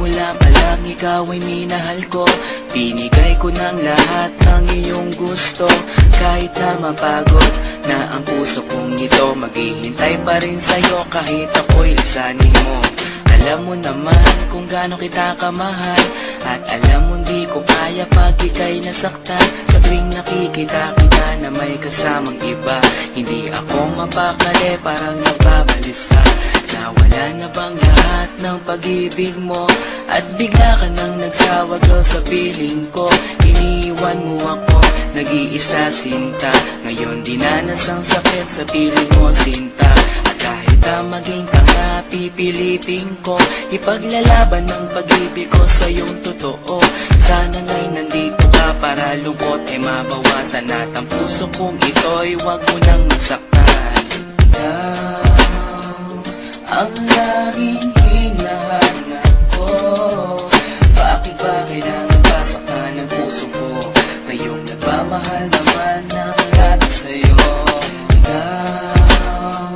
Simula pa lang ikaw ay minahal ko. Binigay ko ng lahat ng iyong gusto. Kahit na mapagod na ang puso kong ito, maghihintay pa rin sa'yo kahit ako'y lisanin mo. Alam mo naman kung gaano kita kamahal, at alam mo di ko kaya pag ika'y nasaktan. Sa tuwing nakikita kita na may kasamang iba, hindi ako mapakali, parang nababalisa. Nawala na bang lahat ng pag-ibig mo? At bigla ka nang nagsawa girl sa piling ko. Iniwan mo ako, nag-iisa sinta. Ngayon dinanas ang sakit sa piling mo sinta. At kahit maging tanga, pipilitin ko ipaglalaban ng pag-ibig ko sa iyong totoo. Sana nga'y nandito ka para lungkot ay mabawasan, at ang puso kong ito'y wag mo nang masaktan. Ikaw ang laging hinahanap ko. Bakit ba kailangan pasaktan ng puso ko? Kayong nagmamahal naman ng lahat sa'yo. Ikaw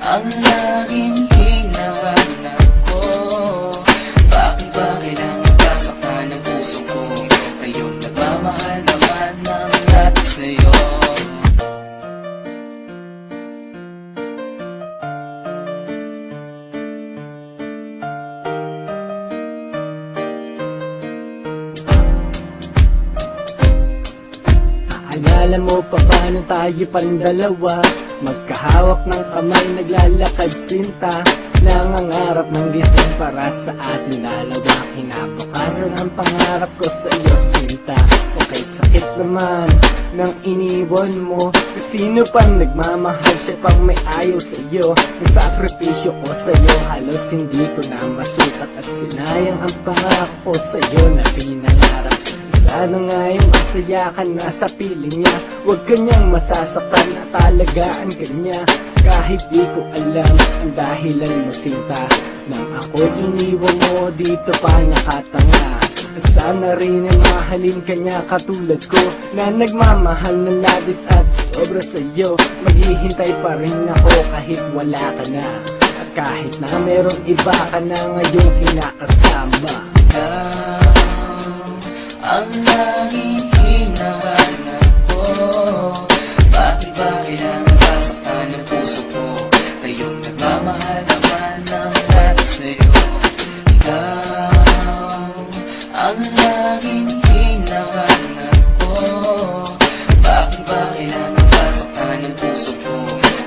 ang laging hinahanap ko. Bakit ba kailangan pasaktan ng puso ko? Kayong nagmamahal naman ng lahat sa'yo. Alala mo pa paano tayo pang dalawa, magkahawak ng kamay naglalakad sinta. Nangangarap ng gising para sa ating dalawa, kinabukasan ang pangarap ko sa iyo sinta. Okay, sakit naman nang iniwan mo, sino pang nagmamahal, siya pang may ayaw sa iyo. Ang sakripisyo ko sa iyo halos hindi ko na masukat, at sinayang ang pangako ko sa iyo na pinangarap. Sana nga'y masaya ka na sa piling niya, huwag kanyang masasaktan at alagaan ka niya. Kahit di ko alam ang dahilan mo sinta, nang ako'y iniwan mo dito pa nakatanga. Sana rin ay mahalin ka niya katulad ko, na nagmamahal ng labis at sobra sa'yo. Maghihintay pa rin ako kahit wala ka na, at kahit na merong iba ka na ngayong kinakasama. Ang laging hinahanap ko. Bakit ba kailangan pasaktan ng puso ko? Kayong nagmamahal naman ng lahat sa'yo. Ikaw ang laging hinahanap ko. Bakit ba kailangan pasaktan ng puso ko?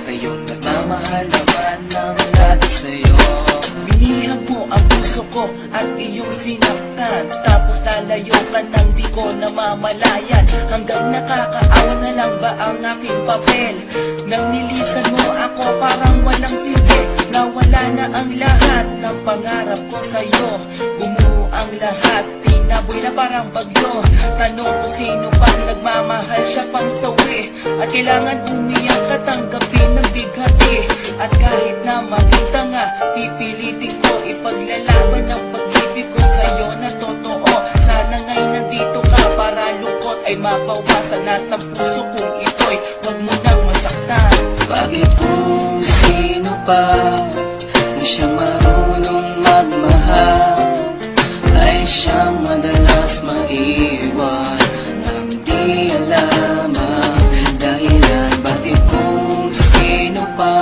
Kayong nagmamahal naman ng lahat sa'yo. Binihag mo ang puso ko at iyong sinaktan, tapos lalayo ka nang di ko namamalayan. Hanggang nakakaawa na lang ba ang aking papel? Nang nilisan mo ako parang walang silbi, nawala na ang lahat ng pangarap ko sa'yo. Gumuho ang lahat, tinaboy na parang bagyo. Tanong ko sino pang nagmamahal, siya pang sawi. At kailangan umiyak at tanggapin ng bighati. At kahit na maging tanga, pipilitin ko ipaglalaban ng pag-ibig ko sa'yo na totoo. Sana nga'y nandito ka para lungkot ay mabawasan, at ang puso kong ito'y huwag mo nang masaktan. Bakit kung sino pa na siyang marunong magmahal ay siyang madalas maiwan nang di alam ang dahilan? Bakit kung sino pa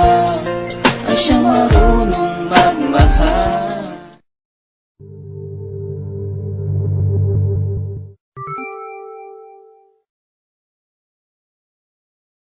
ay siyang marunong